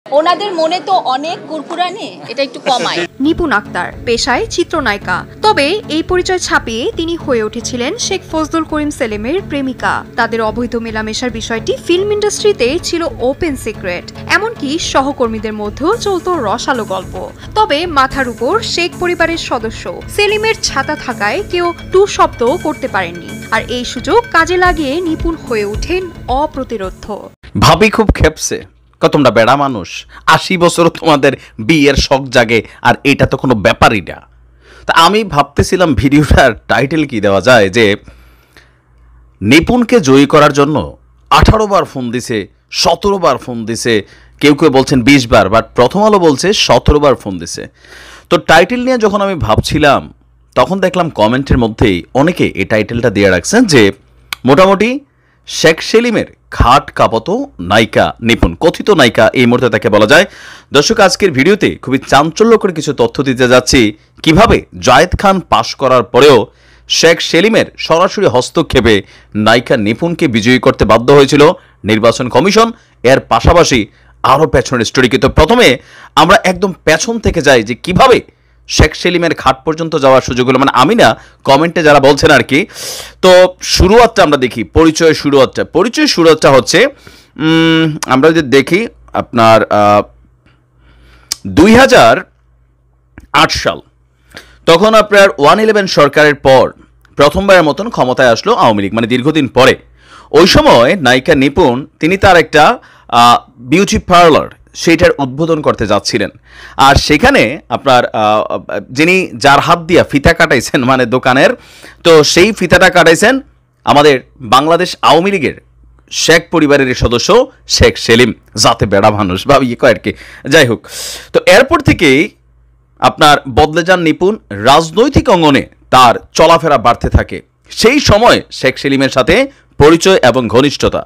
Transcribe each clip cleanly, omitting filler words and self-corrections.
ওনাদের মনে তো অনেক কুরকুরানি, এটা একটু কমায়। নিপুণ আক্তার পেশায় চিত্রনায়িকা, তবে এই পরিচয় ছাপিয়ে তিনি হয়ে উঠেছিলেন শেখ ফজলুল করিম সেলিমের প্রেমিকা। তাদের অবৈধ মেলামেশার বিষয়টি ফিল্ম ইন্ডাস্ট্রিতে ছিল ওপেন সিক্রেট, এমনকি সহকর্মীদের মধ্যেও চলত রসালো গল্প। তবে মাথার উপর শেখ পরিবারের সদস্য সেলিমের ছাতা থাকায় কেউ টু শব্দও করতে পারেননি, আর এই সুযোগ কাজে লাগিয়ে নিপুণ হয়ে ওঠেন অপ্রতিরোধ্য। ভাবি খুব খেপছে, তোমরা বেড়া মানুষ, ৮০ বছরও তোমাদের বিয়ের শখ জাগে, আর এটা তো কোনো ব্যাপারই না। তা আমি ভাবতেছিলাম ভিডিওটার টাইটেল কি দেওয়া যায়, যে নিপুণকে জয়ী করার জন্য 18 বার ফোন দিছে, 17 বার ফোন দিছে, কেউ কেউ বলছেন 20 বার, বাট প্রথম আলো বলছে 17 বার ফোন দিছে। তো টাইটেল নিয়ে যখন আমি ভাবছিলাম তখন দেখলাম কমেন্টের মধ্যেই অনেকে এই টাইটেলটা দিয়ে রাখছেন যে মোটামুটি শেখ সেলিমের ঘাট কাঁপাত নায়িকা নিপুণ, কথিত নায়িকা এই মুহূর্তে তাকে বলা যায়। দর্শক, আজকের ভিডিওতে খুবই চাঞ্চল্যকর কিছু তথ্য দিতে যাচ্ছি, কিভাবে জায়েদ খান পাশ করার পরেও শেখ সেলিমের সরাসরি হস্তক্ষেপে নায়িকা নিপুণকে বিজয়ী করতে বাধ্য হয়েছিল নির্বাচন কমিশন। এর পাশাপাশি আরও পেছনের স্টোরি। কিন্তু প্রথমে আমরা একদম পেছন থেকে যাই, যে কিভাবে শেখ সেলিমের ঘাট পর্যন্ত যাওয়ার সুযোগ হলো, মানে আমি না, কমেন্টে যারা বলছেন আর কি। তো শুরুয়াতটা আমরা দেখি, পরিচয় শুরুয়াতটা হচ্ছে, আমরা যদি দেখি আপনার 2008 সাল, তখন আপনার 111 সরকারের পর প্রথমবারের মতন ক্ষমতায় আসলো আওয়ামী লীগ, মানে দীর্ঘদিন পরে। ওই সময় নায়িকা নিপুণ তিনি তার একটা বিউটি পার্লার সেইটার উদ্বোধন করতে যাচ্ছিলেন, আর সেখানে আপনার যিনি যার হাত দিয়া ফিতা কাটাইছেন মানে দোকানের, তো সেই ফিতাটা কাটাইছেন আমাদের বাংলাদেশ আওয়ামী লীগের শেখ পরিবারের সদস্য শেখ সেলিম, যাতে বেড়া মানুষ বা ইয়ে কয় আর কি। যাই হোক, তো এরপর থেকেই আপনার বদলে যান নিপুণ, রাজনৈতিক অঙ্গনে তার চলাফেরা বাড়তে থাকে। সেই সময় শেখ সেলিমের সাথে পরিচয় এবং ঘনিষ্ঠতা।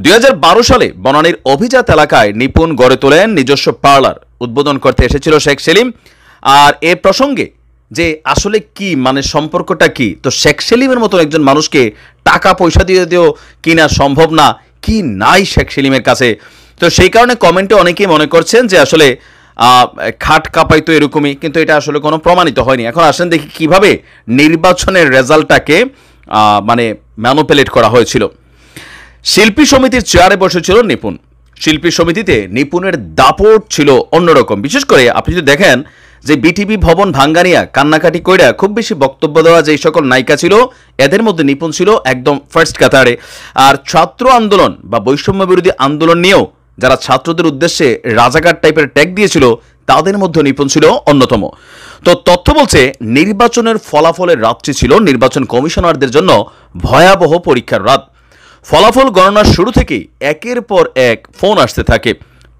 2012 সালে বনানীর অভিজাত এলাকায় নিপুণ গড়ে তোলেন নিজস্ব পার্লার, উদ্বোধন করতে এসেছিল শেখ সেলিম। আর এ প্রসঙ্গে যে আসলে কি মানে সম্পর্কটা কি, তো শেখ সেলিমের মতো একজন মানুষকে টাকা পয়সা দিয়ে দিয়েও কিনা সম্ভব না, কি নাই শেখ সেলিমের কাছে। তো সেই কারণে কমেন্টে অনেকেই মনে করছেন যে আসলে খাট কাঁপাই তো এরকমই, কিন্তু এটা আসলে কোনো প্রমাণিত হয়নি। এখন আসেন দেখি কিভাবে নির্বাচনের রেজাল্টটাকে মানে ম্যানুপুলেট করা হয়েছিল। শিল্পী সমিতির চেয়ারে বসেছিল নিপুণ। শিল্পী সমিতিতে নিপুণের দাপট ছিল অন্যরকম। বিশেষ করে আপনি যদি দেখেন যে বিটিভি ভবন ভাঙ্গানিয়া কান্নাকাটি কইরা খুব বেশি বক্তব্য দেওয়া যে সকল নায়িকা ছিল, এদের মধ্যে নিপুণ ছিল একদম ফার্স্ট কাতারে। আর ছাত্র আন্দোলন বা বৈষম্য বিরোধী আন্দোলন নিয়েও যারা ছাত্রদের উদ্দেশ্যে রাজাকার টাইপের ট্যাগ দিয়েছিল, তাদের মধ্যে নিপুণ ছিল অন্যতম। তো তথ্য বলছে নির্বাচনের ফলাফলের রাতটি ছিল নির্বাচন কমিশনারদের জন্য ভয়াবহ পরীক্ষার রাত। ফলাফল গণনার শুরু থেকেই একের পর এক ফোন আসতে থাকে।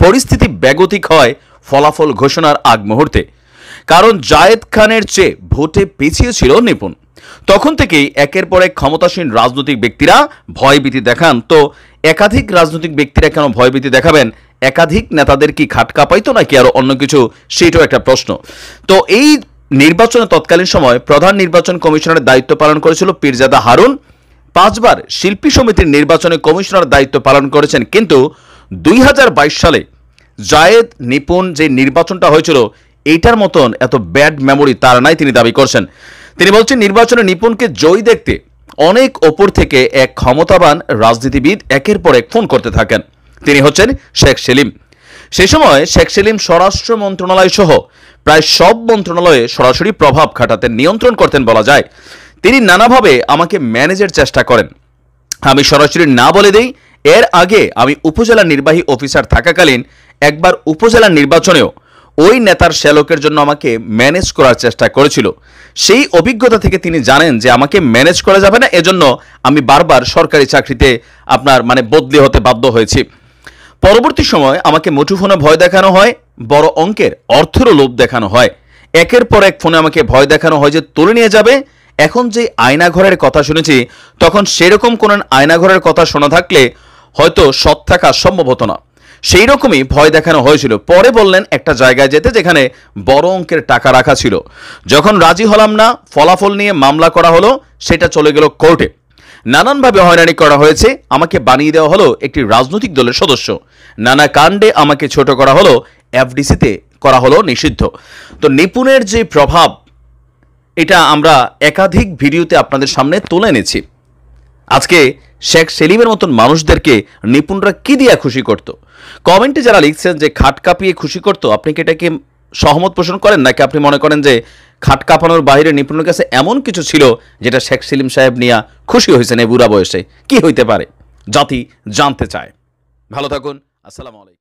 পরিস্থিতি বেগতিক হয় ফলাফল ঘোষণার আগ মুহূর্তে, কারণ জায়েদ খানের চেয়ে ভোটে পিছিয়ে ছিল নিপুণ। তখন থেকেই একের পর এক ক্ষমতাসীন রাজনৈতিক ব্যক্তিরা ভয়ভীতি দেখান। তো একাধিক রাজনৈতিক ব্যক্তিরা কেন ভয়ভীতি দেখাবেন? একাধিক নেতাদের কি খাট কাঁপাইতো নাকি আরো অন্য কিছু, সেটাও একটা প্রশ্ন। তো এই নির্বাচনে তৎকালীন সময় প্রধান নির্বাচন কমিশনারের দায়িত্ব পালন করেছিল পীরজাদা হারুন। 5 বার শিল্পী সমিতির নির্বাচনে কমিশনার দায়িত্ব পালন করেছেন। কিন্তু 2022 সালে জায়েদ নিপুণ যে নির্বাচনটা হয়েছিল, এইটার মতন এত ব্যাড মেমোরি তার নাই, তিনি দাবি করছেন। তিনি বলছেন নির্বাচনে নিপুণকে জয়ী দেখতে অনেক ওপর থেকে এক ক্ষমতাবান রাজনীতিবিদ একের পর এক ফোন করতে থাকেন। তিনি হচ্ছেন শেখ সেলিম। সেই সময় শেখ সেলিম স্বরাষ্ট্র মন্ত্রণালয় সহ প্রায় সব মন্ত্রণালয়ে সরাসরি প্রভাব খাটাতেন, নিয়ন্ত্রণ করতেন বলা যায়। তিনি নানাভাবে আমাকে ম্যানেজের চেষ্টা করেন। আমি সরাসরি না বলে দেই, এর আগে আমি উপজেলা নির্বাহী অফিসার থাকাকালীন একবার উপজেলা নির্বাচনেও ওই নেতার শ্যালকের জন্য আমাকে ম্যানেজ করার চেষ্টা করেছিল। সেই অভিজ্ঞতা থেকে তিনি জানেন যে আমাকে ম্যানেজ করা যাবে না, এজন্য আমি বারবার সরকারি চাকরিতে আপনার মানে বদলি হতে বাধ্য হয়েছি। পরবর্তী সময় আমাকে মুঠোফোনে ভয় দেখানো হয়, বড় অঙ্কের অর্থেরও লোভ দেখানো হয়। একের পর এক ফোনে আমাকে ভয় দেখানো হয় যে তুলে নিয়ে যাবে। এখন যে আয়নাঘরের কথা শুনেছি, তখন সেরকম কোন আয়নাঘরের কথা শোনা থাকলে হয়তো সৎ থাকা সম্ভব হতো না। সেই রকমই ভয় দেখানো হয়েছিল। পরে বললেন একটা জায়গায় যেতে যেখানে বড় অঙ্কের টাকা রাখা ছিল। যখন রাজি হলাম না, ফলাফল নিয়ে মামলা করা হলো, সেটা চলে গেল কোর্টে। নানানভাবে হয়রানি করা হয়েছে, আমাকে বানিয়ে দেওয়া হলো একটি রাজনৈতিক দলের সদস্য, নানা কাণ্ডে আমাকে ছোট করা হলো, এফডিসিতে করা হলো নিষিদ্ধ। তো নিপুণের যে প্রভাব, এটা আমরা একাধিক ভিডিওতে আপনাদের সামনে তুলে এনেছি। আজকে শেখ সেলিমের মতন মানুষদেরকে নিপুণরা কি দিয়া খুশি করত? কমেন্টে যারা লিখছেন যে খাট কাঁপিয়ে খুশি করত, আপনি কি এটাকে সহমত পোষণ করেন, নাকি আপনি মনে করেন যে খাট কাঁপানোর বাইরে নিপুণের কাছে এমন কিছু ছিল যেটা শেখ সেলিম সাহেব নিয়া খুশি হয়েছেন এই বুড়া বয়সে? কি হইতে পারে? জাতি জানতে চায়। ভালো থাকুন। আসসালামু আলাইকুম।